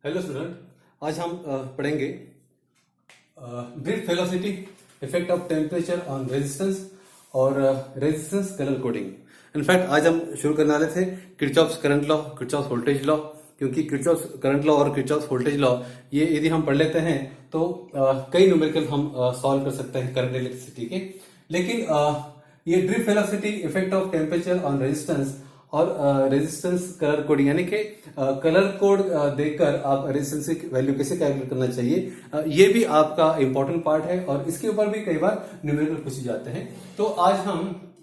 Hello student, आज हम पढ़ेंगे drift velocity, effect of temperature on resistance और रेजिस्टेंस कलर कोडिंग। इनफैक्ट आज हम शुरू करने वाले थे Kirchhoff's current law, Kirchhoff's voltage law, क्योंकि किरचॉफ्स करंट लॉ और किरचॉफ्स वोल्टेज लॉ ये यदि हम पढ़ लेते हैं तो कई न्यूमेरिकल हम सॉल्व कर सकते हैं करंट इलेक्ट्रिसिटी के। लेकिन ये drift velocity, effect of temperature on resistance और रेजिस्टेंस कलर कोडिंग, यानी कि कलर कोड देकर आप रेजिस्टेंस की वैल्यू कैसे कैलकुलेट करना चाहिए, ये भी आपका इंपॉर्टेंट पार्ट है और इसके ऊपर भी कई बार न्यूमेरिकल पूछे जाते हैं। तो आज हम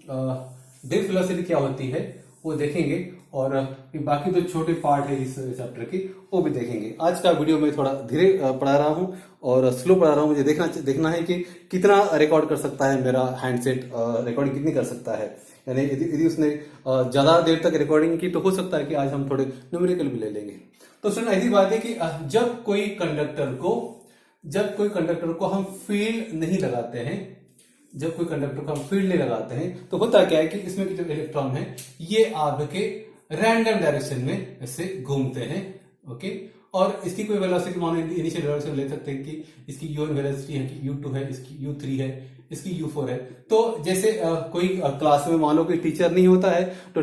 ड्रिफ्ट वेलोसिटी क्या होती है वो देखेंगे और बाकी जो छोटे पार्ट है इस चैप्टर की वो भी देखेंगे। आज का वीडियो में थोड़ा धीरे पढ़ा रहा हूँ और स्लो पढ़ा रहा हूँ। मुझे देखना है कि कितना रिकॉर्ड कर सकता है मेरा हैंडसेट, रिकॉर्डिंग कितनी कर सकता है। यानी यदि उसने ज्यादा देर तक रिकॉर्डिंग की तो हो सकता है कि आज हम थोड़े न्यूमेरिकल भी ले लेंगे। तो सुन, ऐसी बात है कि जब कोई कंडक्टर को हम फील्ड नहीं लगाते हैं, जब कोई कंडक्टर को हम फील्ड नहीं लगाते हैं तो होता क्या है कि इसमें के जो इलेक्ट्रॉन है ये आपके रैंडम डायरेक्शन में ऐसे घूमते हैं। ओके, और इसकी कोई वेलोसिटी मान इनिशियल वेलोसिटी ले सकते हैं कि इसकी u1 वेलोसिटी है कि u2 है, इसकी u3 है, इसकी u4 है। तो जैसे कोई क्लास में मान लो कोई टीचर नहीं होता है तो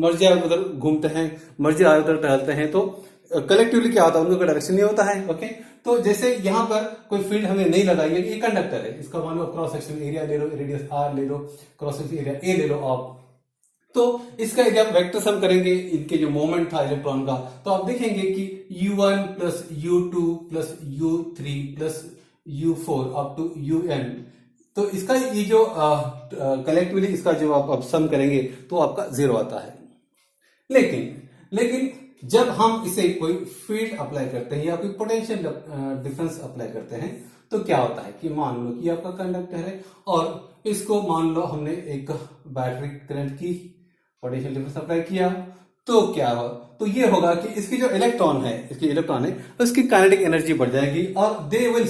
मर्जी आए उधर घूमते हैं, मर्जी आए उधर टहलते हैं, तो कलेक्टिवली क्या होता है, उनका कोई डायरेक्शन नहीं होता है। ओके, तो जैसे यहाँ पर कोई फील्ड हमने नहीं लगाई है, ये कंडक्टर है, इसका मान लो क्रॉस सेक्शन एरिया ले लो, रेडियस r ले लो, क्रॉस सेक्शन एरिया a ले लो आप। तो इसका यदि आप वेक्टर सम करेंगे इनके जो मोमेंट था इलेक्ट्रॉन का, तो आप देखेंगे कि u1 plus u2 plus u3 plus u4 up to un। तो इसका ये जो कलेक्टिवली इसका जो आप सम करेंगे तो आपका 0 आता है। लेकिन जब हम इसे कोई फील्ड अप्लाई करते हैं या कोई पोटेंशियल डिफरेंस अप्लाई करते हैं तो क्या होता है कि मान लो कि आपका कंडक्टर है और इसको मान लो हमने एक बैटरी करंट की पोटेंशियल डिफरेंस अप्लाई किया, तो क्या हो, तो ये होगा कि इसकी जो इलेक्ट्रॉन है उसकी काइनेटिक एनर्जी बढ़ जाएगी और they will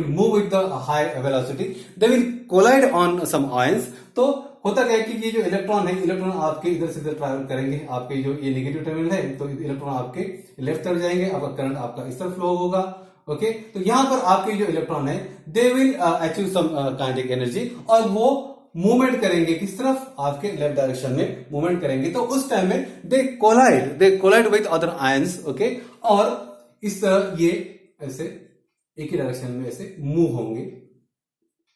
move with the high velocity, they will collide on some ions. तो होता क्या है कि ये जो इलेक्ट्रॉन आपके इधर से इधर ट्रैवल करेंगे, आपके जो ये नेगेटिव टर्मिनल है तो इलेक्ट्रॉन आपके लेफ्ट तरफ जाएंगे, आपका करंट आपका इस तरफ फ्लो होगा। ओके, तो यहां पर आपके जो इलेक्ट्रॉन है they will achieve some kinetic energy और वो मूवमेंट करेंगे किस तरफ, आपके लेफ्ट डायरेक्शन में मूवमेंट करेंगे। तो उस टाइम में they collide with other ions. Okay, और इस तरह ये ऐसे एक ही डायरेक्शन में ऐसे मूव होंगे,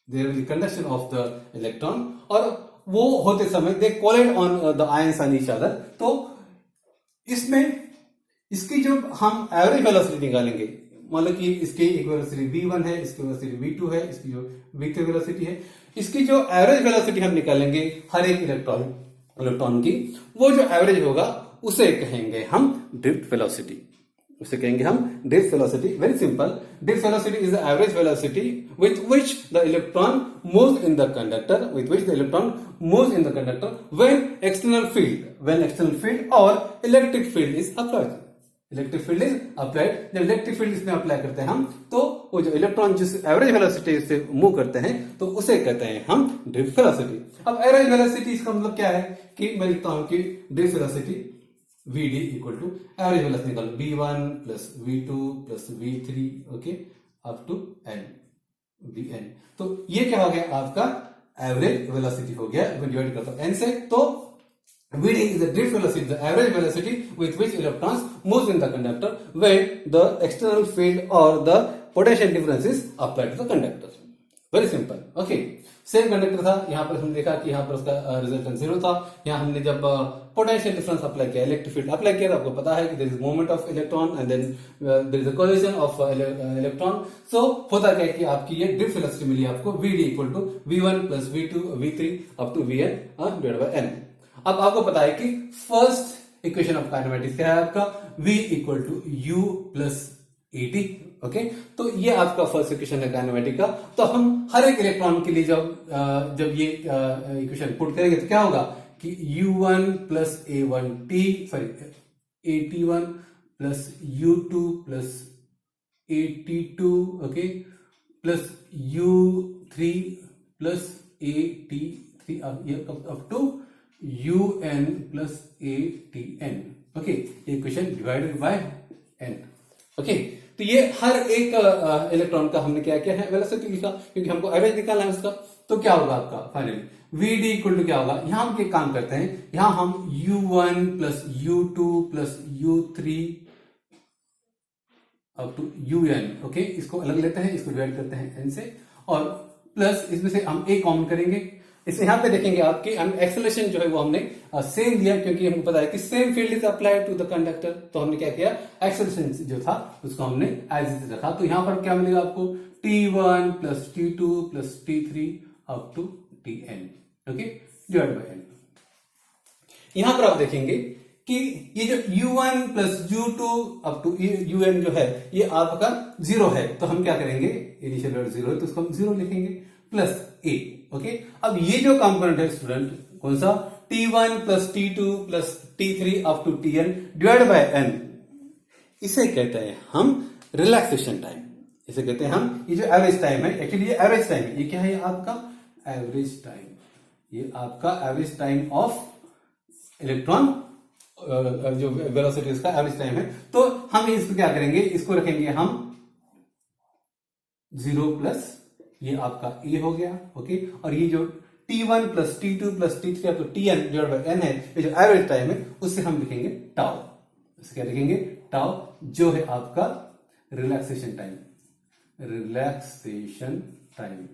there will be conduction of the electron, और वो होते समय they collide on the ions on each other. तो इसमें इसकी जो हम एवरेज वेलोसिटी निकालेंगे, मान लो कि इसकी एक वेलोसिटी v1 है, इसकी वेलोसिटी v2 है, इसकी जो v3 वेलोसिटी है, इसकी जो एवरेज वेलोसिटी हम निकालेंगे हर एक इलेक्ट्रॉन की, वो जो एवरेज होगा उसे कहेंगे हम drift velocity. Very simple, drift velocity is the average velocity with which the electron moves in the conductor, when external field or electric field is applied। जब इलेक्ट्रिक फील्ड इसमें अप्लाई करते हैं हम, तो वो जो इलेक्ट्रॉन जिस एवरेज वेलोसिटी से मूव करते हैं तो उसे कहते हैं हम ड्रिफ्ट वेलोसिटी। अब एवरेज वेलोसिटी इसका मतलब क्या है कि मैं लिखता हूं कि drift velocity vd equal to average velocity निकालो v1 plus v2 plus v3, okay, up to vn। तो ये क्या हो गया, आपका एवरेज वेलोसिटी हो गया। डिवाइड करता हूं n से, तो vd is the drift velocity, the average velocity with which electrons moves in the conductor when the external field or the potential difference is applied to the conductor। Very simple. Okay, same conductor था, यहां पर हमने देखा कि यहां पर उसका resultant 0 था। यहां हमने जब पोटेंशियल डिफरेंस अप्लाई किया, इलेक्ट्रिक फील्ड अप्लाई किया, तो आपको पता है कि there is movement of electron and then there is a collision of electron. So होता क्या है कि आपकी ये ड्रिफ्ट वेलोसिटी मिली आपको vd equal to v1 plus v2 v3 up to vn divided by n। अब आपको पता है कि फर्स्ट इक्वेशन ऑफ काइनेमेटिक्स क्या है आपका, v equal to u plus at। Okay, तो ये आपका फर्स्ट इक्वेशन है काइनेमेटिक का। तो हम हर एक इलेक्ट्रॉन के लिए जब ये इक्वेशन पुट करेंगे तो क्या होगा कि u1 plus at1 plus u2 plus at2, okay, plus u3 plus at3 up to un plus atn। Okay, equation divided by n। Okay, तो ये हर एक इलेक्ट्रॉन का हमने क्या किया है, वेलोसिटी लिखा, क्योंकि हमको एवरेज निकालना है उसका। तो क्या होगा आपका फाइनली Vd इक्वल टू क्या होगा, यहां हम एक काम करते हैं, यहां हम u1 plus u2 plus u3 up to un, okay, इसको अलग लेते हैं, इसको डिवाइड करते हैं n से, और प्लस इसमें से हम a कॉमन करेंगे। इसे यहां पे देखेंगे आपकी एक्सेलरेशन जो है वो हमने सेम लिया, क्योंकि हमको पता है कि same field is applied to the conductor. तो हमने क्या किया, एक्सेलरेशन जो था उसको हमने एज इट रखा। तो यहां पर क्या मिलेगा आपको, t1 plus t2 plus t3 up to tn, okay, divide by n। यहां पर आप देखेंगे कि ये जो u1 plus u2 up to un जो है ये आपका 0 है, तो हम क्या करेंगे, इनिशियल वैल्यू 0 है तो उसको हम 0 लिखेंगे, प्लस a। ओके, अब ये जो कंपोनेंट है स्टूडेंट, कौन सा, t1 plus t2 plus t3 up to tn divide by n, इसे कहते हैं हम रिलैक्सेशन टाइम। इसे कहते हैं हम, ये जो एवरेज टाइम है, एक्चुअली ये एवरेज टाइम है, ये क्या है, ये आपका एवरेज टाइम, ये आपका एवरेज टाइम ऑफ इलेक्ट्रॉन, जो वेलोसिटी इसका एवरेज टाइम है। तो हम इसको क्या करेंगे, इसको रखेंगे हम 0 प्लस ये आपका a हो गया, ओके, और ये जो t1 plus t2 plus t3 तो tn डिवाइड बाय n है, ये जो एवरेज टाइम है उससे हम लिखेंगे टाउ। इसे क्या लिखेंगे, टाउ, जो है आपका relaxation time. Relaxation time,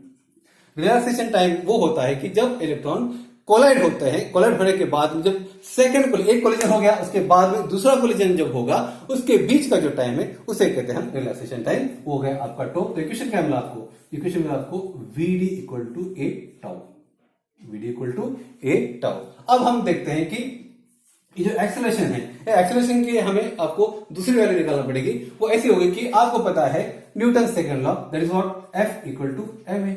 relaxation time वो होता है कि जब इलेक्ट्रॉन कोलाइड होते हैं, कोलाइड होने के बाद जब एक कोलिजन हो गया, उसके बाद में दूसरा कोलिजन जब होगा, उसके बीच का जो टाइम है उसे कहते हैं हम रिलैक्सेशन टाइम। वो गया आपका टो। तो इक्वेशन क्या मिला आपको, इक्वेशन मिला आपको Vd equal to a tau, Vd equal to a tau. अब हम देखते हैं कि ये जो एक्सेलरेशन है, एक्सेलरेशन के लिए हमें आपको दूसरी वैल्यू निकालना पड़ेगी। वो ऐसी होगी कि आपको पता है Newton second law, that is what, F equal to ma,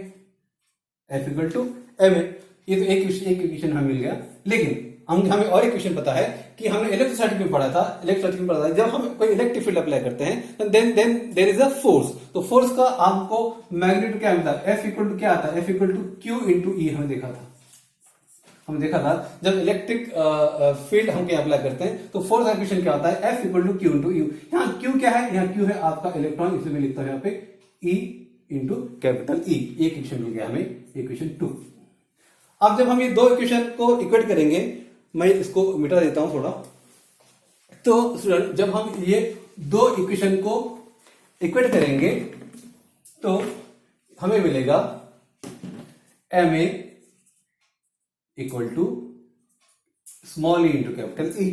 F equal to ma। ये तो एक इक्वेशन हमें मिल गया, लेकिन हमें और एक क्वेश्चन पता है कि हमने इलेक्ट्रोस्टैटिक में पढ़ा था, जब हम कोई इलेक्ट्रिक फील्ड अप्लाई करते हैं then there is a force. तो फोर्स का आपको मैग्नीट्यूड क्या मिलता है, F इक्वल टू क्या आता है, F equal to Q into E। हमने देखा था जब इलेक्ट्रिक फील्ड हम क्या अप्लाई करते हैं तो फोर्स का इक्वेशन क्या होता है, F equal to Q into U। यहाँ Q क्या है, यहाँ Q है आपका इलेक्ट्रॉन, इसे मैं लिखता हूं यहाँ पे E इंटू कैपिटल E। एक इक्वेशन मिल गया हमें, इक्वेशन 2। अब जब हम ये दो इक्वेशन को इक्वेट करेंगे, मैं इसको मिटा देता हूं थोड़ा। तो स्टूडेंट जब हम ये दो इक्वेशन को इक्वेट करेंगे तो हमें मिलेगा ma equal to small e into capital E,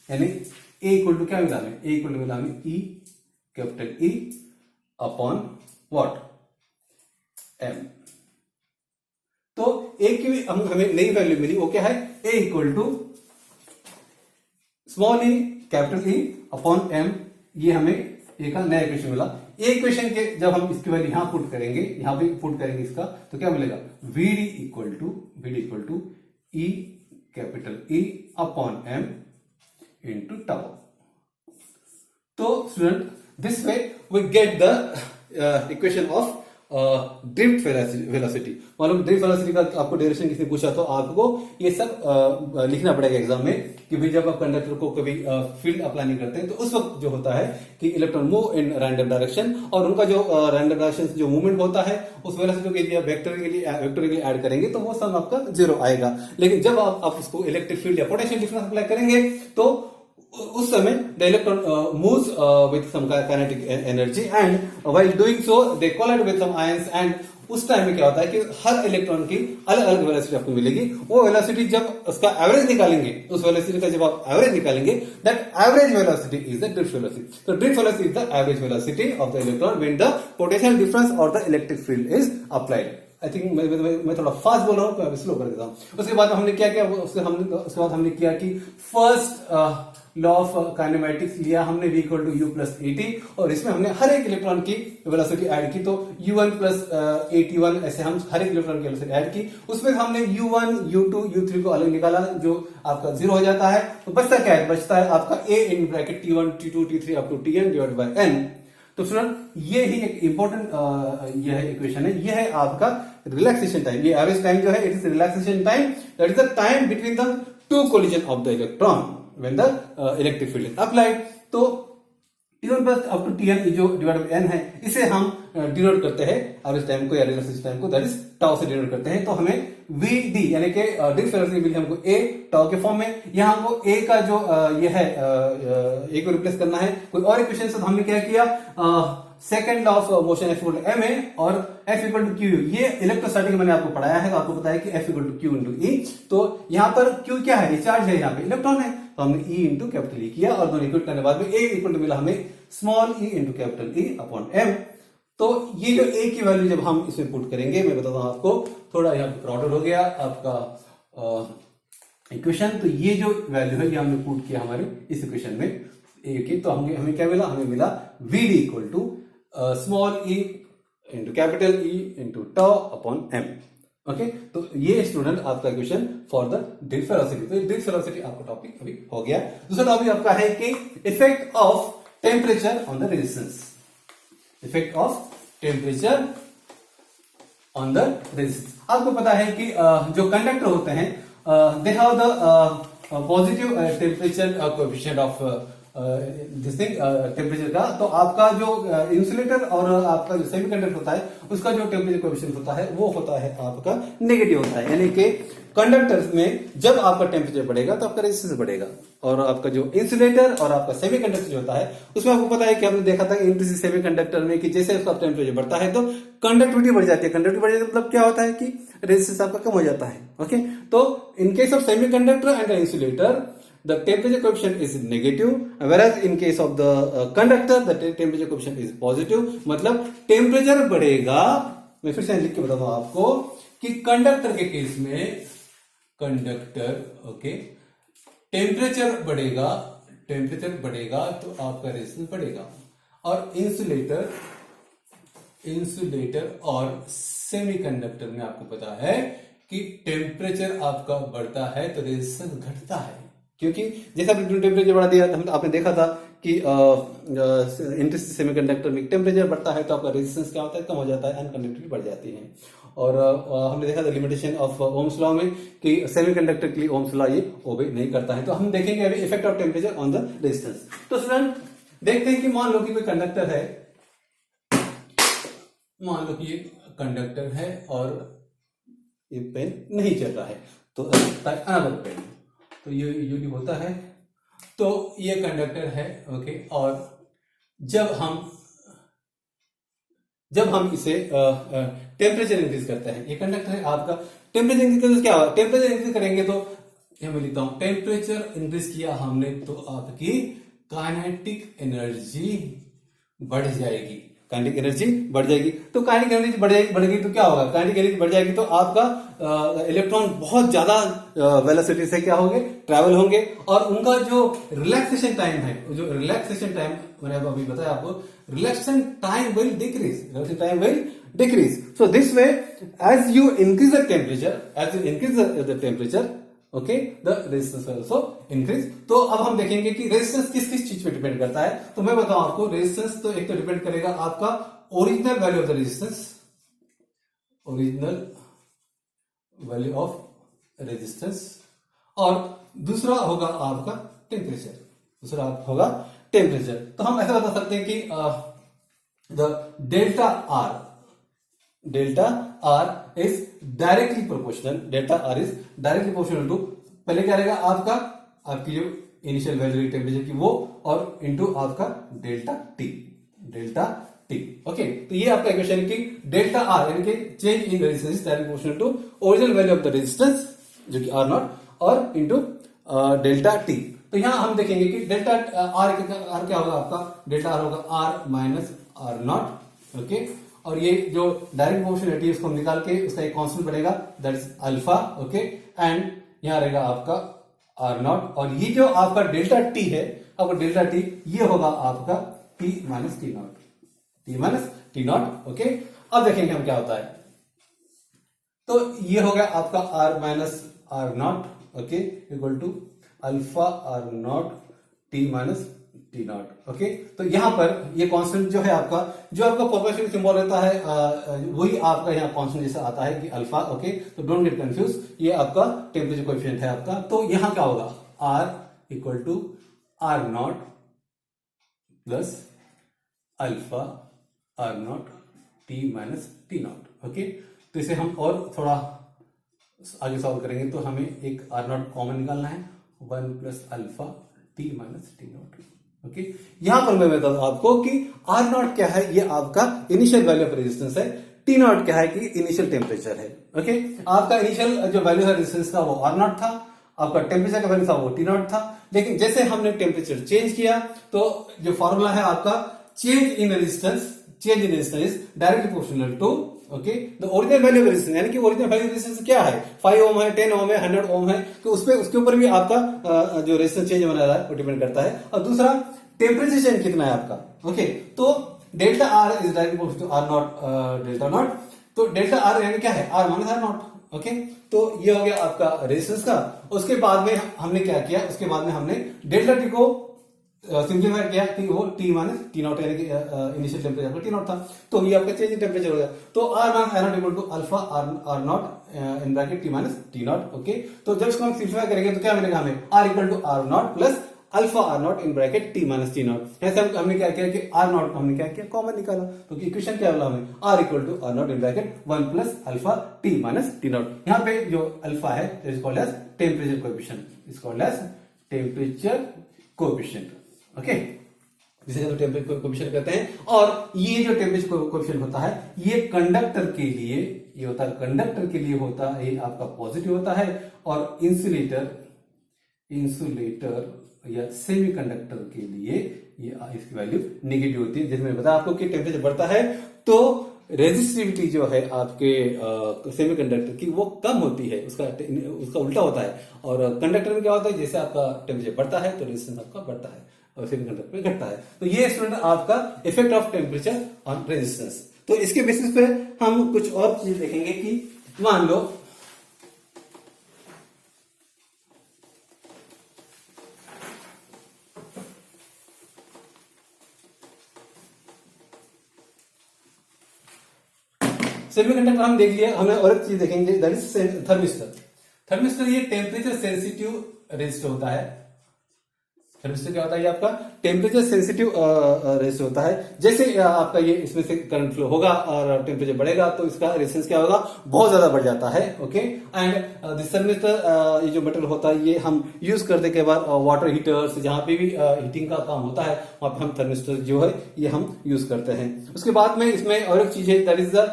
यानी a इक्वल टू क्या मिला हमें, a इक्वल टू मिला हमें E capital E upon what, m। तो a की हमें नई वैल्यू मिली, वो क्या है, a equal to small e capital E upon m। ये हमें a का नया इक्वेशन मिला। ये इक्वेशन के जब हम इसकी वैल्यू यहां पुट करेंगे, यहां भी पुट करेंगे इसका, तो क्या मिलेगा, Vd equal to E capital E upon m into tau. तो student this way we get the equation of drift velocity. मालूम ड्रिफ्ट वेलोसिटी का आपको डायरेक्शन किसी ने पूछा तो आपको ये सब लिखना पड़ेगा एग्जाम में कि भाई जब आप कंडक्टर को कभी फील्ड अप्लाई नहीं करते हैं तो उस वक्त जो होता है कि electron move in random direction, और उनका जो रैंडम डायरेक्शन जो मूवमेंट होता है उस वेलोसिटी के लिए वेक्टर के लिए ऐड करेंगे तो वो सम आपका 0 आएगा। लेकिन जब आप उसको इलेक्ट्रिक फील्ड या पोटेंशियल डिफरेंस अप्लाई करेंगे तो उस समय the electron moves with some kinetic energy and while doing so they collide with some ions, and उस टाइम में क्या होता है कि हर इलेक्ट्रॉन की अलग अलग वेलोसिटी आपको मिलेगी। वो वेलोसिटी जब उसका एवरेज निकालेंगे, उस वेलोसिटी का जब आप एवरेज निकालेंगे, that average velocity is the drift velocity. तो drift velocity is the average velocity of the electron when the potential difference और the electric field is applied. I think मैं थोड़ा फास्ट बोल रहा हूं, मैं स्लो कर देता हूं। उसके बाद हमने क्या किया, उसके बाद हमने किया कि फर्स्ट लॉ ऑफ काइनेमैटिक्स लिया हमने, v equal to u plus at, और इसमें हमने हर एक इलेक्ट्रॉन की वेलोसिटी ऐड की। तो u1 प्लस at1 ऐसे हम हर एक इलेक्ट्रॉन की वेलोसिटी ऐड की। उसमें हमने u1 u2 u3 को अलग निकाला, जो आपका 0 हो जाता है। तो बचता क्या है, बचता है आपका a in bracket t1 t2 t3 up to tn divide by n। तो स्टूडेंट ये ही एक इंपॉर्टेंट यह इक्वेशन है, यह है आपका रिलैक्सेशन टाइम। ये एवरेज टाइम जो है it is relaxation time, that is the time between the two collision of the electron. When the electric field is applied. तो T1 plus up to Tn जो divide by n है, इसे हम denote करते हैं average time को या relative time को, दैट इज टाउ से डिनोट करते हैं। तो हमें VD यानी कि ड्रिफ्ट वेलोसिटी मिली हमको A टाउ के फॉर्म में। यहाँ हमको A का जो ये है A को रिप्लेस करना है कोई और इक्वेशन से। तो हमने क्या किया, second law of motion F equal to ma और F इक्वल टू Q। ये इलेक्ट्रोस्टैटिक मैंने आपको पढ़ाया है, तो आपको पता है कि F equal to Q into E। तो यहाँ पर Q क्या है, ये चार्ज है, यहाँ पे इलेक्ट्रॉन है, तो हमने E इंटू कैपिटल E किया और दोनों इक्वल करने के बाद में A इक्वल टू मिला हमें small e into capital E upon m। तो ये जो A की वैल्यू जब हम इसमें पुट करेंगे, मैं बताता हूं आपको, थोड़ा यहाँ पे क्रॉडेड हो गया आपका इक्वेशन। तो ये जो वैल्यू है ये हमने पुट किया हमारे इस इक्वेशन में A की। तो हमें क्या मिला, हमें मिला VD equal to small e into capital E into tau upon m। Okay, तो ये स्टूडेंट आपका question for the drift velocity. तो ड्रिफ्ट वेलोसिटी आपका टॉपिक अभी हो गया। दूसरा टॉपिक आपका है कि effect of temperature on the resistance. Effect of temperature on the resistance. आपको पता है कि जो कंडक्टर होते हैं they have the positive temperature coefficient of this thing temperature का। तो आपका जो इंसुलेटर और आपका जो सेमीकंडक्टर होता है उसका जो टेम्परेचर कोएफिशिएंट होता है वो होता है आपका नेगेटिव होता है। यानी कि कंडक्टर में जब आपका टेम्परेचर बढ़ेगा तो आपका रेजिस्टेंस बढ़ेगा, और आपका जो इंसुलेटर और आपका सेमीकंडक्टर जो होता है उसमें आपको पता है कि हमने देखा था इन सेमीकंडक्टर में कि जैसे उसका टेम्परेचर बढ़ता है तो कंडक्टिविटी बढ़ जाती है। कंडक्टिविटी बढ़ जाती है मतलब क्या होता है कि रेजिस्टेंस आपका कम हो जाता है। ओके, तो in case of semiconductor and insulator the temperature coefficient is negative, whereas in case of the conductor the temperature coefficient is positive। मतलब टेम्परेचर बढ़ेगा, मैं फिर से लिख के बताता हूं आपको कि कंडक्टर के केस में कंडक्टर ओके टेम्परेचर बढ़ेगा तो आपका रेजिस्टेंस बढ़ेगा, और इंसुलेटर और सेमीकंडक्टर में आपको पता है कि टेम्परेचर आपका बढ़ता है तो रेजिस्टेंस घटता है। क्योंकि जैसा टेम्परेचर बढ़ा दिया, आपने देखा था कि सेमीकंडक्टर में टेम्परेचर बढ़ता है तो आपका रेजिस्टेंस क्या होता है, कम हो जाता है, अनकंडक्टिविटी बढ़ जाती है। और हमने देखा था लिमिटेशन ऑफ ओम्स लॉ में कि सेमीकंडक्टर के लिए ओम्स लॉ ये ओबे नहीं करता है। तो हम देखेंगे अभी effect of temperature on the resistance. तो स्टूडेंट देखते हैं कि मान लो कि कोई कंडक्टर है, मान लो कि ये कंडक्टर है और ये पेन नहीं चल रहा है, तो अनदर पेन, तो ये यूजली होता है। तो ये कंडक्टर है ओके, और जब हम इसे टेम्परेचर इंक्रीज करते हैं, ये कंडक्टर है आपका, टेम्परेचर इंक्रीज क्या होगा, टेम्परेचर इंक्रीज करेंगे तो ये मैं लिखता हूं, टेम्परेचर इंक्रीज किया हमने तो आपकी काइनेटिक एनर्जी बढ़ जाएगी। काइनेटिक एनर्जी बढ़ जाएगी, तो काइनेटिक एनर्जी बढ़ेगी तो क्या होगा, काइनेटिक एनर्जी बढ़ जाएगी तो आपका इलेक्ट्रॉन बहुत ज्यादा वेलोसिटी से क्या होंगे, ट्रैवल होंगे, और उनका जो रिलैक्सेशन टाइम है, जो रिलैक्सेशन टाइम मैंने अभी बताया आपको, relaxation time will decrease. So this way as you increase the temperature okay the resistance also increase. तो अब हम देखेंगे कि रेजिस्टेंस किस किस चीज पे डिपेंड करता है। तो मैं बताऊं आपको, रेजिस्टेंस तो एक तो डिपेंड करेगा आपका original value of the resistance, और दूसरा होगा आपका टेम्परेचर। तो हम ऐसा बता सकते हैं कि the delta R is directly proportional to, पहले क्या रहेगा आपकी जो इनिशियल वैल्यू टेम्परेचर की वो, और इनटू आपका डेल्टा टी ओके। तो ये आपका इक्वेशन की डेल्टा आर यानी कि change in resistance directly proportional to original value of the resistance जो कि आर नॉट, और इनटू डेल्टा टी। तो यहां हम देखेंगे कि डेल्टा आर क्या होगा, आपका डेल्टा आर होगा R minus R naught okay, और ये जो डायरेक्ट प्रोपोर्शनलिटी है उसको निकाल के उसका एक कांस्टेंट बनेगा that is alpha okay, and यहां रहेगा आपका आर नॉट, और ये जो आपका डेल्टा टी है, आपका डेल्टा टी ये होगा आपका T minus T naught okay. अब देखेंगे हम क्या होता है, तो ये हो गया आपका R minus R naught okay equal to alpha R naught T minus T naught okay. तो यहां पर ये कांस्टेंट जो है आपका, जो आपका प्रोपोर्शनल सिंबल रहता है वही आपका यहाँ कांस्टेंट जैसा आता है कि अल्फा ओके। तो डोंट गेट कंफ्यूज, ये आपका टेम्परेचर कोएफिशिएंट है आपका। तो यहां क्या होगा, R equal to R naught plus alpha R naught T minus T naught. Okay, तो इसे हम और थोड़ा आगे सॉल्व करेंगे तो हमें एक आर नॉट कॉमन निकालना है, 1 plus alpha T minus T naught. Okay, यहां पर मैं बता दूं आपको कि आर नॉट क्या है, ये आपका इनिशियल वैल्यू ऑफ रेजिस्टेंस है, टी नॉट क्या है कि इनिशियल टेम्परेचर है। ओके, आपका इनिशियल जो वैल्यू है रेजिस्टेंस का वो आर नॉट था, आपका टेम्परेचर का वैल्यू था वो टी नॉट था, लेकिन जैसे हमने टेम्परेचर चेंज किया तो जो फॉर्मूला है आपका change in resistance is directly proportional to okay the original value of resistance, यानी कि ओरिजिनल वैल्यू रेजिस्टेंस क्या है, 5 ओम है, 10 ओम है, 100 ओम है, तो उसके ऊपर भी आपका जो रेजिस्टेंस चेंज होने वाला है वो डिपेंड करता है। और दूसरा टेम्परेचर चेंज कितना है आपका। ओके, तो delta R is directly proportional to R naught delta naught, तो डेल्टा आर यानी क्या है, R minus R naught. Okay, तो ये हो गया आपका रेजिस्टेंस का। उसके बाद में हमने क्या किया, उसके बाद में हमने डेल्टा टी को सिंप्लीफाई किया कि वो टी माइनस टी नॉट यानी कि इनिशियल टेम्परेचर टी नॉट था, तो ये आपका चेंज इन टेम्परेचर हो गया। तो R minus R naught equal to alpha R naught in bracket T minus T naught. Okay, तो जब इसको हम सिंप्लीफाई करेंगे तो क्या मिलेगा हमें, R equal to R naught plus alpha R naught in bracket T minus T naught. ऐसे हमने क्या किया कि आर नॉट को हमने क्या किया, कॉमन निकाला, तो इक्वेशन क्या बोला हमें, R equal to R naught in bracket 1 plus alpha T minus T naught. यहाँ पे जो अल्फा है is called as temperature coefficient, is called as temperature coefficient. Okay, जिसे हम टेम्परेचर कोएफिशिएंट कहते हैं। और ये जो टेम्परेचर कोएफिशिएंट होता है ये कंडक्टर के लिए, ये होता है कंडक्टर के लिए होता है, ये आपका पॉजिटिव होता है, और इंसुलेटर या सेमीकंडक्टर के लिए ये इसकी वैल्यू नेगेटिव होती है। जैसे मैंने बताया आपको कि टेम्परेचर बढ़ता है तो रेजिस्टिविटी जो है आपके सेमीकंडक्टर की वो कम होती है, उसका उल्टा होता है। और कंडक्टर में क्या होता है, जैसे आपका टेम्परेचर बढ़ता है तो रेजिस्टेंस आपका बढ़ता है और सेमीकंडक्टर में घटता है। तो ये स्टूडेंट आपका effect of temperature on resistance. तो इसके बेसिस पे हम कुछ और चीज देखेंगे कि मान लो सेमीकंडक्टर हम देख लिया, हमें और एक चीज देखेंगे दैट इज थर्मिस्टर ये टेम्परेचर सेंसिटिव रेजिस्टर होता है। थर्मिस्टर क्या होता है, ये आपका टेम्परेचर सेंसिटिव रेजिस्टर होता है। जैसे आपका ये इसमें से करंट फ्लो होगा और टेम्परेचर बढ़ेगा तो इसका रेजिस्टेंस क्या होगा, बहुत ज्यादा बढ़ जाता है। ओके, एंड दिस थर्मिस्टर ये जो मटेरियल होता है ये हम यूज करने के बाद वाटर हीटर्स, जहां पे भी हीटिंग का काम होता है वहां पे हम थर्मिस्टर जो है ये हम यूज करते हैं। उसके बाद में इसमें और एक चीज है that is the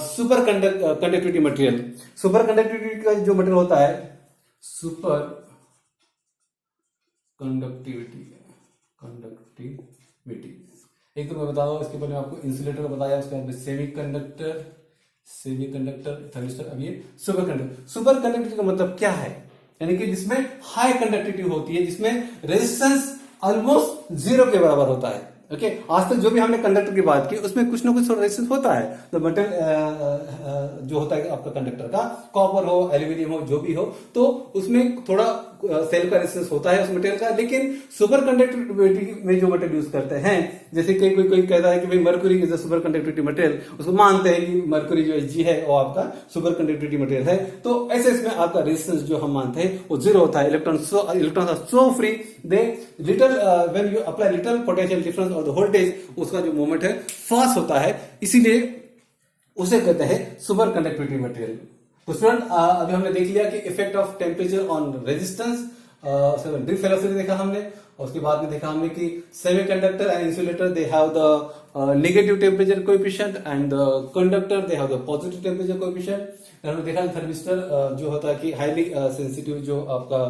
super conductivity material. Super conductivity का जो मटेरियल होता है, सुपर कंडक्टिविटी एक तो मैं बता रहा हूं, इसके पहले आपको इंसुलेटर का बताया, उसके बाद सेमीकंडक्टर थर्मिस्टर, अब ये सुपर कंडक्टिविटी का मतलब क्या है, यानी कि जिसमें हाई कंडक्टिविटी होती है, जिसमें रेजिस्टेंस ऑलमोस्ट 0 के बराबर होता है। ओके, आज तक जो भी हमने कंडक्टर की बात की उसमें कुछ ना कुछ थोड़ा रेजिस्टेंस होता है। तो मटेरियल जो होता है आपका कंडक्टर का, कॉपर हो, एल्यूमिनियम हो, जो भी हो, तो उसमें थोड़ा सेल का रेजिस्टेंस होता है उस मटेरियल का। लेकिन सुपर कंडक्टिविटी में जो मटेरियल यूज करते हैं, जैसे कि कोई कहता है कि भाई mercury is a super conductivity material, उसको मानते हैं कि मर्क्यूरी जो Hg है वो आपका सुपर कंडक्टिविटी मटेरियल है। तो ऐसे इसमें आपका रेजिस्टेंस जो हम मानते हैं वो 0 होता है। Electron are so free, they little when you apply little potential difference और द वोल्टेज, उसका जो मूवमेंट है फास्ट होता है, इसीलिए उसे कहते हैं सुपर कंडक्टिविटी मटेरियल। तो स्टूडेंट अभी हमने देख लिया कि effect of temperature on resistance, drift velocity देखा हमने, और उसके बाद में देखा हमने कि semiconductor and insulator they have the negative temperature coefficient and the conductor they have the positive temperature coefficient. हमने देखा थर्मिस्टर जो होता है कि हाईली सेंसिटिव जो आपका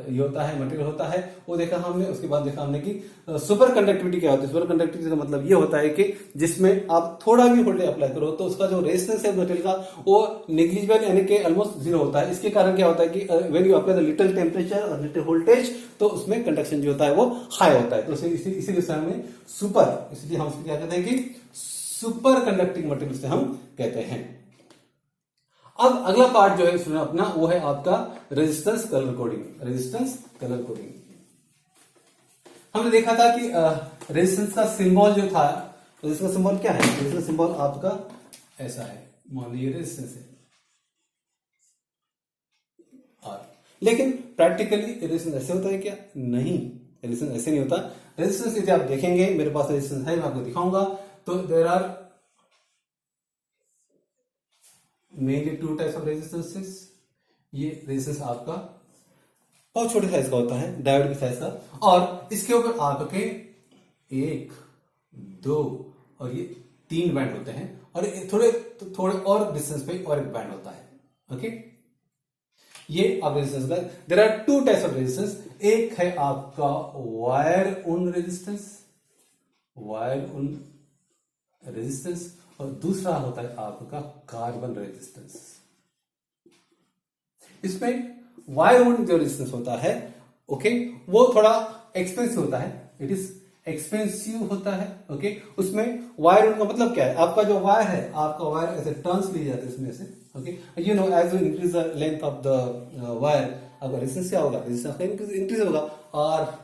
ये होता है मटेरियल होता है वो देखा हमने। उसके बाद देखा हमने कि सुपर कंडक्टिविटी क्या होती है। सुपर कंडक्टिविटी का मतलब ये होता है कि जिसमें आप थोड़ा भी वोल्टेज अप्लाई करो तो उसका जो रेजिस्टेंस है मटेरियल का वो नेग्लिजिबल यानी कि ऑलमोस्ट 0 होता है। इसके कारण क्या होता है कि when you apply the little temperature और लिटिल वोल्टेज तो उसमें कंडक्शन जो होता है वो हाई होता है। तो इसीलिए हमें सुपर, इसलिए हम उसको क्या कहते हैं कि सुपर कंडक्टिंग मटेरियल से हम कहते हैं। अब अगला पार्ट जो है सुना अपना वो है आपका रेजिस्टेंस कलर कोडिंग। हमने देखा था कि रेजिस्टेंस का सिंबल जो था, रेजिस्टेंस का सिंबल क्या है, रेजिस्टेंस सिंबल आपका ऐसा है, मान लीजिए रेजिस्टेंस है R, लेकिन प्रैक्टिकली रेजिस्टेंस ऐसे होता है क्या? नहीं, रेजिस्टेंस ऐसे नहीं होता। रेजिस्टेंस यदि आप देखेंगे, मेरे पास रेजिस्टेंस है, मैं आपको दिखाऊंगा, तो there are mainly two types of resistances. ये रेजिस्टेंस आपका बहुत छोटे साइज का होता है, डायोड के साइज का, और इसके ऊपर आपके 1, 2 और ये 3 बैंड होते हैं, और थोड़े और डिस्टेंस पे और एक बैंड होता है। ओके, ये आप रेजिस्टेंस का, there are two types of resistance. एक है आपका वायर उन रेजिस्टेंस, वायर उन रेजिस्टेंस, और दूसरा होता है आपका कार्बन रेजिस्टेंस। इसमें वायर उन जो रेजिस्टेंस होता है, ओके, वो थोड़ा एक्सपेंसिव होता है, इट इज एक्सपेंसिव होता है। ओके, उसमें वायर उन का मतलब क्या है? आपका जो वायर है, आपका वायर ऐसे टर्न्स लिए जाते हैं इसमें से। Okay, you know as you increase the length of the wire, आपका रेजिस्टेंस क्या होगा? रेजिस्टेंस का इंक्रीज होगा, और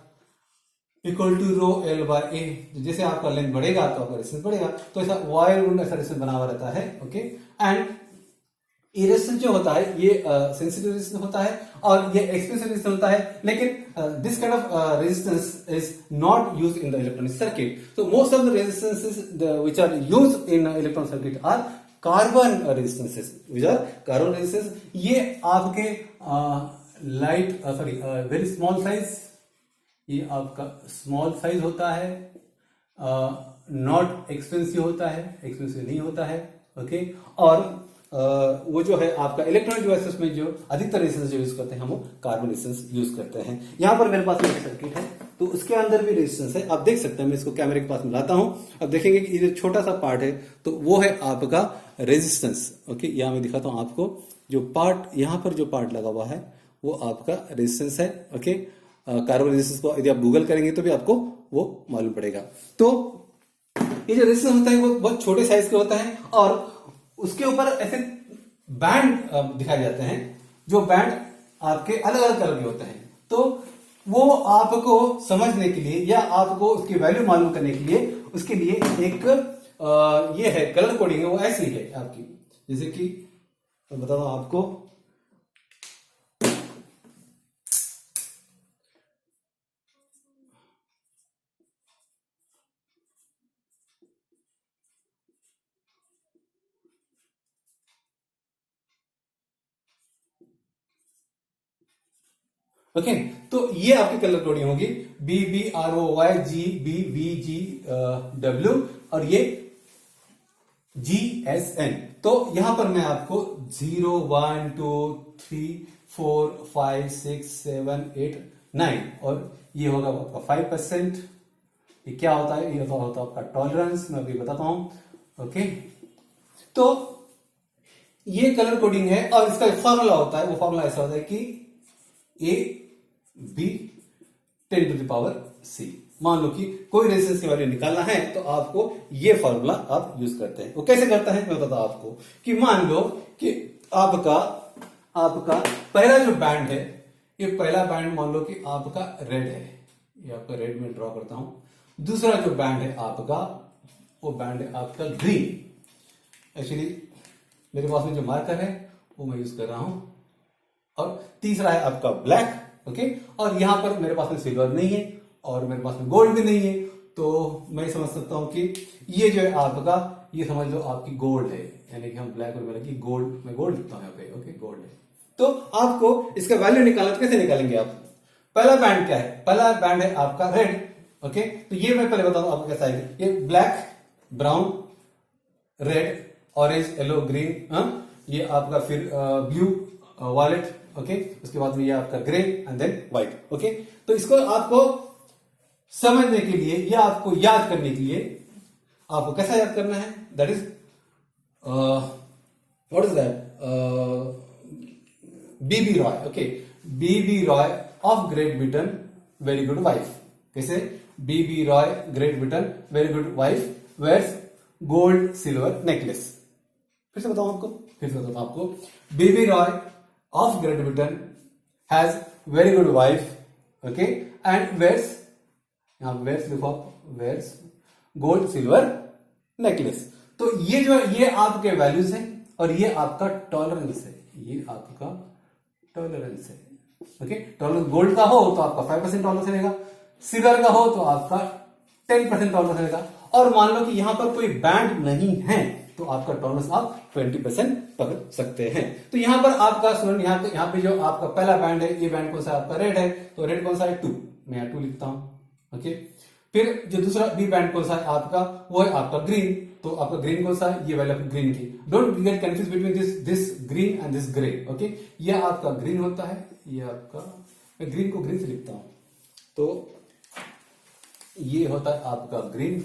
equal to rho L by A. जैसे आपका लेंथ बढ़ेगा तो आपका रेजिस्टेंस बढ़ेगा, तो ऐसा वायर उन ऐसा रेजिस्टेंस बना हुआ रहता है। ओके, एंड ये रेजिस्टेंस जो होता है, ये सेंसिटिव रेजिस्टेंस होता है और ये एक्सपेंसिव रेजिस्टेंस होता है, लेकिन this kind of resistance is not used in the electronic circuit. So most of the resistances which are used in electronic circuit are carbon resistances, which are carbon resistance. ये आपके light sorry very small size, ये आपका small size होता है, not expensive होता है, expensive नहीं होता है। ओके, और वो जो है आपका इलेक्ट्रॉनिक डिवाइसेस में जो अधिकतर रेजिस्टेंस जो यूज करते हैं, हम वो कार्बन रेजिस्टेंस यूज करते हैं। यहां पर मेरे पास एक सर्किट है, तो उसके अंदर भी रेजिस्टेंस है, आप देख सकते हैं। मैं इसको कैमरे के पास मिलाता हूं, अब देखेंगे कि ये जो छोटा सा पार्ट है, तो वो है आपका रेजिस्टेंस। ओके, यहां मैं दिखाता हूं आपको, जो पार्ट यहां पर जो पार्ट लगा हुआ है वो आपका रेजिस्टेंस है। ओके, कार्बन रेजिस्टेंस को यदि आप गूगल करेंगे तो भी आपको वो मालूम पड़ेगा। तो ये जो रेजिस्टेंस होता है वो बहुत छोटे साइज के होता है, और उसके ऊपर ऐसे बैंड दिखाए जाते हैं, जो बैंड आपके अलग अलग कलर के होते हैं। तो वो आपको समझने के लिए या आपको उसकी वैल्यू मालूम करने के लिए, उसके लिए एक ये है कलर कोडिंग है, वो ऐसी है आपकी, जैसे कि तो बता दूं आपको, ओके, तो ये आपकी कलर कोडिंग होगी, BBROY GBVGW, और ये GSN। तो यहां पर मैं आपको 0 1 2 3 4 5 6 7 8 9, और ये होगा आपका 5%। ये क्या होता है? ये होता है आपका टॉलरेंस, मैं अभी बताता हूं। ओके, तो ये कलर कोडिंग है, और इसका फॉर्मूला होता है, वो फॉर्मूला ऐसा होता है कि A B 10 to the power C। मान लो कि कोई रेजिस्टेंस की वैल्यू निकालना है, तो आपको ये फॉर्मूला आप यूज करते हैं। वो कैसे करता है मैं बताता हूं आपको, कि मान लो कि आपका पहला जो बैंड है, ये पहला बैंड मान लो कि आपका रेड है, ये आपका रेड में ड्रॉ करता हूं। दूसरा जो बैंड है आपका, वो बैंड है आपका ग्रीन। एक्चुअली मेरे पास में जो मार्कर है वो मैं यूज कर रहा हूं, और तीसरा है आपका ब्लैक। ओके, और यहां पर मेरे पास में सिल्वर नहीं है, और मेरे पास में गोल्ड भी नहीं है, तो मैं समझ सकता हूं कि ये जो है आपका, ये समझ लो आपकी गोल्ड है, यानी कि हम ब्लैक और मेरा की गोल्ड, मैं गोल्ड लिखता हूं पे। ओके, गोल्ड है। तो आपको इसका वैल्यू निकालना, तो कैसे निकालेंगे आप? पहला बैंड क्या है? पहला बैंड है आपका रेड। ओके, तो ये मैं पहले बताऊं आपको कैसा है। ये black, brown, red, orange, yellow, green, ये आपका फिर ब्लू, वायलेट। ओके, उसके बाद में ये आपका grey, and then white. Okay, तो इसको आपको समझने के लिए या आपको याद करने के लिए, आपको कैसा याद करना है? That is what is that? B B Roy. Okay, B B Roy of Great Britain, very good wife. कैसे? B B Roy, Great Britain, very good wife, wears gold silver necklace. फिर से बताऊं आपको, बीबी Roy of Great Britain has very good wife, okay, and wears, यहाँ wears लिखो आप, wears gold silver necklace। तो ये जो है, ये आपके वैल्यूज हैं, और ये आपका टॉलरेंस है, ये आपका टॉलरेंस है। ओके, टॉलरेंस गोल्ड का हो तो आपका 5% टॉलरेंस रहेगा, सिल्वर का हो तो आपका 10% टॉलरेंस रहेगा, और मान लो कि यहां पर कोई बैंड नहीं है तो आपका टॉलरेंस आप 20% पकड़ सकते हैं। तो यहां पर आपका स्टूडेंट यहाँ पे जो आपका पहला बैंड है, ये बैंड कौन सा आपका रेड है, तो रेड कौन सा है 2, मैं यहाँ 2 लिखता हूं। ओके, फिर जो दूसरा बी बैंड कौन सा है आपका, वो है आपका ग्रीन, तो आपका ग्रीन कौन सा है, ये वाला ग्रीन की, don't get confuse between this green and this grey. Okay, ये आपका ग्रीन होता है, ये आपका, मैं ग्रीन को ग्रीन से लिखता हूं, तो ये होता है आपका ग्रीन,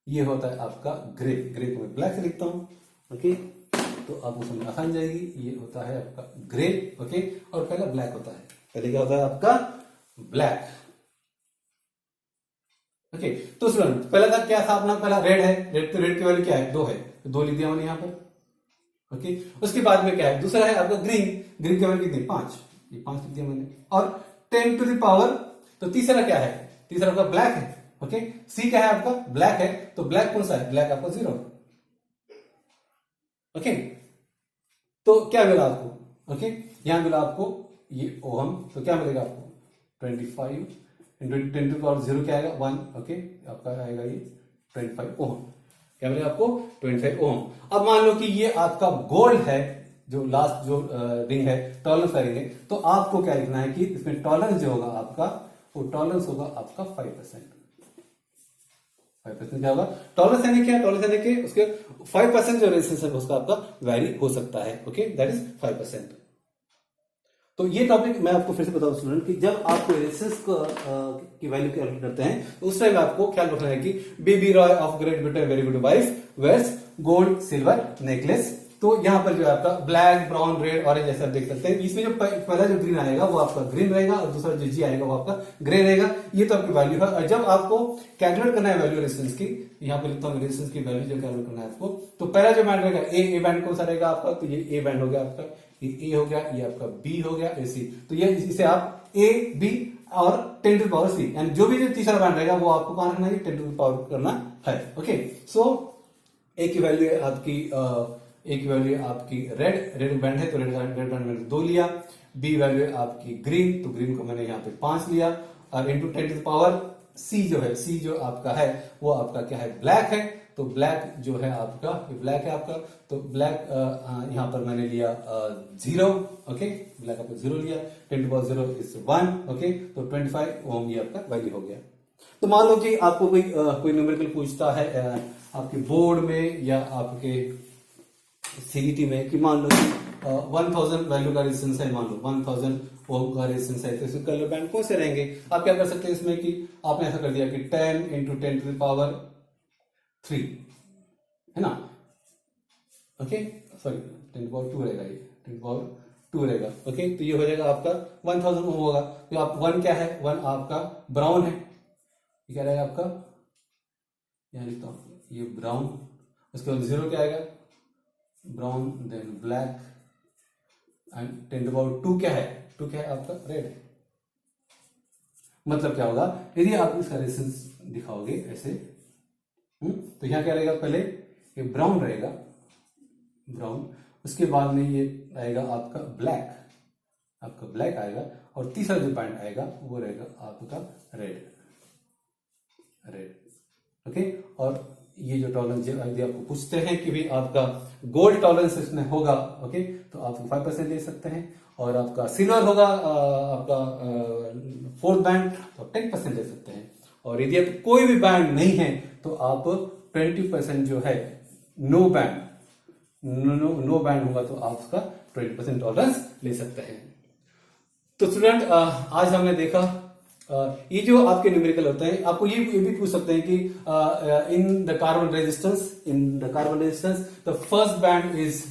ये होता है आपका ग्रे, ग्रे को मैं ब्लैक से लिखता हूं। ओके, तो आपको समझ आसान जाएगी, ये होता है आपका ग्रे। ओके, और पहला ब्लैक होता है, पहले क्या होता है आपका ब्लैक। ओके, तो स्टूडेंट पहला था क्या था अपना, पहला रेड है, रेड तो रेड की वैल्यू क्या है 2 है, तो 2 लिख दिया मैंने यहां पर। ओके, उसके बाद में क्या है, दूसरा है आपका ग्रीन, ग्रीन की वैल्यू कितनी 5, ये 5 लिख दिया मैंने, और 10 टू द पावर, तो तीसरा क्या है, तीसरा आपका ब्लैक है। ओके, सी क्या है आपका ब्लैक है, तो ब्लैक कौन सा है, ब्लैक आपका 0। ओके, तो क्या मिला आपको, ओके, यहां मिला आपको ये ओहम, तो क्या मिलेगा आपको 25 इंटू 10 टू पावर 0 क्या आएगा 1। ओके, आपका आएगा ये 25 ओम, क्या मिलेगा आपको 25 ओम। अब मान लो कि ये आपका गोल्ड है, जो लास्ट जो रिंग है, टॉलरेंस का रिंग है, तो आपको क्या लिखना है कि इसमें टॉलरेंस जो होगा आपका, वो टॉलरेंस होगा आपका 5%। 5% क्या होगा टॉलरेंस, यानी क्या, टॉलरेंस यानी कि उसके 5% जो रेजिस्टेंस है उसका आपका वैरी हो सकता है। Okay, that is 5%। तो ये टॉपिक मैं आपको फिर से बताऊं स्टूडेंट कि जब आपको रेजिस्टेंस की वैल्यू कैलकुलेट करते हैं तो उस टाइम आपको ख्याल रखना है कि B B Roy of Great Britain very good wife wears gold silver necklace. तो यहाँ पर जो है आपका ब्लैक ब्राउन रेड ऑरेंज ऐसा देख सकते हैं। इसमें जो पहला जो ग्रीन आएगा वो आपका ग्रीन रहेगा और दूसरा जो जी आएगा वो आपका ग्रे रहेगा। ये तो आपकी वैल्यू है। और जब आपको कैलकुलेट करना है वैल्यू रेजिस्टेंस की, यहाँ पे लिखता हूँ रेजिस्टेंस की वैल्यू जो कैलकुलेट करना है आपको, तो पहला जो बैंड रहेगा ए बैंड कौन सा रहेगा आपका, तो ये ए बैंड हो गया आपका, ये ए हो गया, ये आपका बी हो गया, सी। तो ये इसे आप ए बी और 10 टू पावर सी, यानी जो भी जो तीसरा बैंड रहेगा वो आपको कहां रखना है, 10 टू पावर करना है। ओके, सो ए की वैल्यू है आपकी ए की वैल्यू है आपकी रेड बैंड है तो रेड बैंड मैंने 2 लिया। बी वैल्यू है आपकी ग्रीन, तो ग्रीन को मैंने यहाँ पे 5 लिया, और इंटू 10 टू पावर सी जो है, सी जो आपका है वो आपका क्या है ब्लैक है, तो ब्लैक जो है आपका, ये ब्लैक है आपका, तो ब्लैक यहां पर मैंने लिया 0। ओके, ब्लैक आपका 0 लिया, 10 टू पावर 0 इज 1। ओके, तो 25 ओम ये आपका वैल्यू हो गया। तो मान लो कि आपको कोई न्यूमेरिकल पूछता है आपके बोर्ड में या आपके सीईटी में कि मान लो कि 1000 वैल्यू का रेजिस्टेंस है, मान लो 1000 ओम का रेजिस्टेंस है, तो इसमें कलर बैंड कौन से रहेंगे। आप क्या कर सकते हैं इसमें कि आपने ऐसा कर दिया कि 10 इंटू 10 टू द पावर 3 है ना। ओके, सॉरी 10 टू पावर 2 रहेगा, ये 10 टू पावर 2 रहेगा। ओके, तो ये हो जाएगा आपका 1000 ओम होगा। तो आप 1 क्या है, 1 आपका ब्राउन है, ये क्या रहेगा आपका, यहां लिखता हूं ये ब्राउन, उसके बाद 0 क्या आएगा brown, then black, and 10 to power 2 क्या है, 2 क्या है आपका रेड है। मतलब क्या होगा, यदि आप इसका रेजिस्टेंस दिखाओगे ऐसे, तो यहां क्या रहेगा, पहले ये ब्राउन रहेगा, ब्राउन, उसके बाद में ये आएगा आपका ब्लैक, आपका ब्लैक आएगा, और तीसरा जो बैंड आएगा वो रहेगा आपका रेड, रेड। ओके, और ये जो टॉलरेंस यदि आपको पूछते हैं कि भी आपका गोल्ड टॉलरेंस इसमें होगा, ओके, तो आप 5% ले सकते हैं, और आपका सिल्वर होगा आपका 4th बैंड, तो 10% ले सकते हैं, और यदि आप कोई भी बैंड नहीं है तो आप 20% जो है नो बैंड, नो बैंड होगा तो आप उसका 20% टॉलरेंस ले सकते हैं। तो स्टूडेंट आज हमने देखा ये जो आपके न्यूमेरिकल होते हैं, आपको ये भी पूछ सकते हैं कि in the carbon resistance the first band is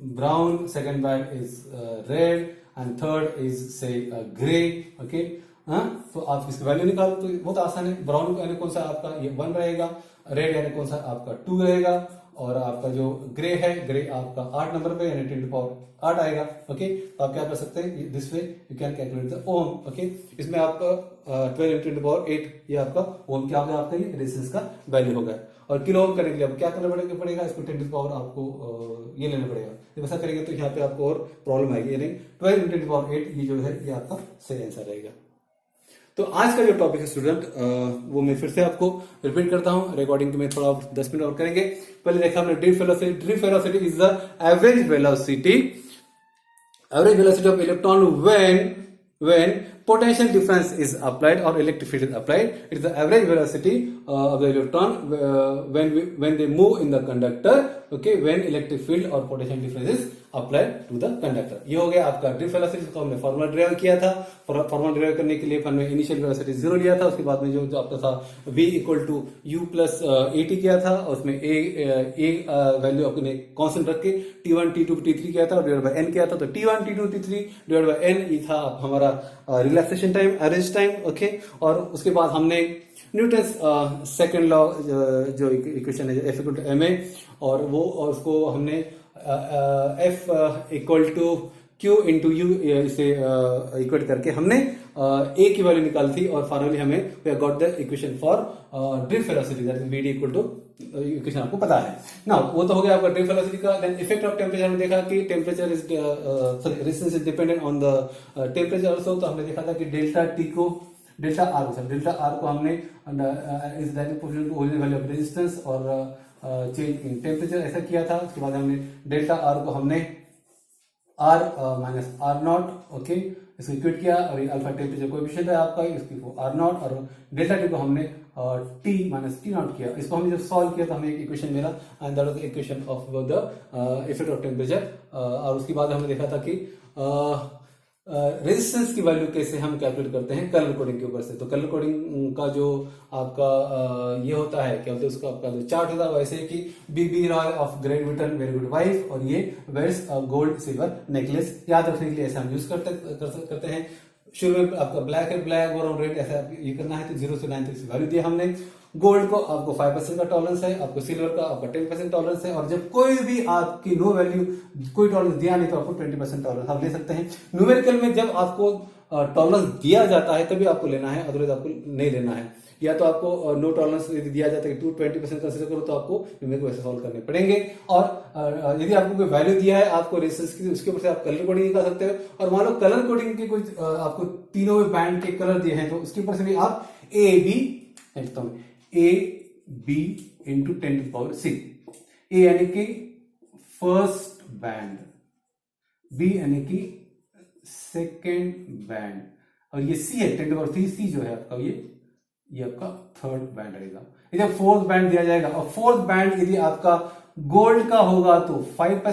brown, second band is red, and third is से ग्रे। ओके, तो आप इसकी वैल्यू निकालो तो बहुत आसान है। ब्राउन यानी कौन सा आपका ये 1 रहेगा, रेड यानी कौन सा आपका 2 रहेगा, और आपका जो ग्रे है, ग्रे आपका 8 नंबर पे यानी 10 टू पावर 8 आएगा। ओके, तो आप क्या कर सकते हैं, this way you can calculate the ohm. Okay, इसमें आपका 12 इंटू 10 टू पावर 8 ये आपका ओम क्या होगा, आपका ये रेजिस्टेंस का वैल्यू होगा। और किलो ओम करने के लिए अब क्या करना पड़ेगा, इसको 10 टू द पावर आपको ये लेना पड़ेगा। जब ऐसा करेंगे तो यहाँ पे आपको और प्रॉब्लम आएगी, यानी 12 × 10 टू द पावर 8 ये जो है ये आपका सही आंसर रहेगा। तो आज का जो टॉपिक है स्टूडेंट वो मैं फिर से आपको रिपीट करता हूं, रिकॉर्डिंग में थोड़ा 10 मिनट और करेंगे। पहले देखा हमने drift velocity. Drift velocity is the average velocity of electron when potential difference is applied or electric field is applied. It is the average velocity of the electron when they move in the conductor, okay, when electric field or potential difference is applied to the conductor. ये हो गया आपका drift velocity, जिसको हमने formula drive किया था। Formula drive करने के लिए हमने इनिशियल वेलोसिटी 0 लिया था, उसके बाद में जो आपका था v = u + at किया था, और उसमें a वैल्यू अपने कांस्टेंट रख के t1 t2 t3 किया था और डिवाइड बाय n किया था। तो t1 t2 t3 divide by n ये था हमारा relaxation time, average time, okay. और उसके बाद हमने न्यूटन सेकंड लॉ जो इक्वेशन है F = ma, और वो और उसको हमने F = Q × U इसे इक्वेट करके हमने A की वैल्यू निकाली थी, और फाइनली हमें we got the equation for drift velocity, that is VD = equation आपको पता है ना। वो तो हो गया आपका ड्रिफ्ट वेलोसिटी का। देन इफेक्ट ऑफ टेम्परेचर में देखा कि temperature is resistance is dependent on the temperature also. तो हमने देखा था कि डेल्टा आर को हमने is that proportional to original value of resistance और चेंज इन टेम्परेचर, ऐसा किया था। उसके बाद हमने डेल्टा आर को हमने R - R0, ओके, इसको इक्वेट किया, और ये अल्फा टेम्परेचर कोएफिशिएंट है आपका, इसको R0, और डेल्टा टी को हमने T - T0 किया। इसको हमने जब सॉल्व किया तो हमें एक इक्वेशन मिला, and that was the equation of the effect of temperature. और उसके बाद हमने देखा था कि रेजिस्टेंस की वैल्यू कैसे हम कैलकुलेट करते हैं कलर कोडिंग के ऊपर से। तो कलर कोडिंग का जो आपका ये होता है, क्या बोलते हैं उसका, आपका जो चार्ट होता है वैसे कि B B Roy of Great Britain very good wife, और ये वेयर्स गोल्ड सिल्वर नेकलेस। याद रखने के लिए ऐसे हम यूज करते हैं। शुरू में आपका ब्लैक है, ब्लैक और रेड ऐसा ये करना है। तो 0 से 9 तक वैल्यू दिया हमने। गोल्ड को आपको 5% का टॉलरेंस है, आपको सिल्वर का आपका 10% टॉलरेंस है, और जब कोई भी आपकी नो वैल्यू कोई टॉलरेंस दिया नहीं तो आपको 20% टॉलरेंस आप ले सकते हैं। न्यूमेरिकल में जब आपको टॉलरेंस दिया जाता है तभी आपको लेना है, अदरवाइज आपको नहीं लेना है। या तो आपको नो टॉलरेंस यदि दिया जाता है कि 20% कंसीडर करो तो आपको न्यूमेरिकल वैसे सॉल्व करने पड़ेंगे। और यदि आपको कोई वैल्यू दिया है आपको रेजिस्टेंस की, उसके ऊपर से आप कलर कोडिंग कर सकते हो। और मान लो कलर कोडिंग के कुछ आपको तीनों बैंड के कलर दिए हैं, तो उसके ऊपर से भी आप A B × 10⁶। A यानी कि फर्स्ट बैंड, B यानी कि सेकेंड बैंड, और ये C है 10⁻3। C जो है आपका ये आपका थर्ड बैंड रहेगा। यदि फोर्थ बैंड दिया जाएगा, और फोर्थ बैंड यदि आपका गोल्ड का होगा तो 5%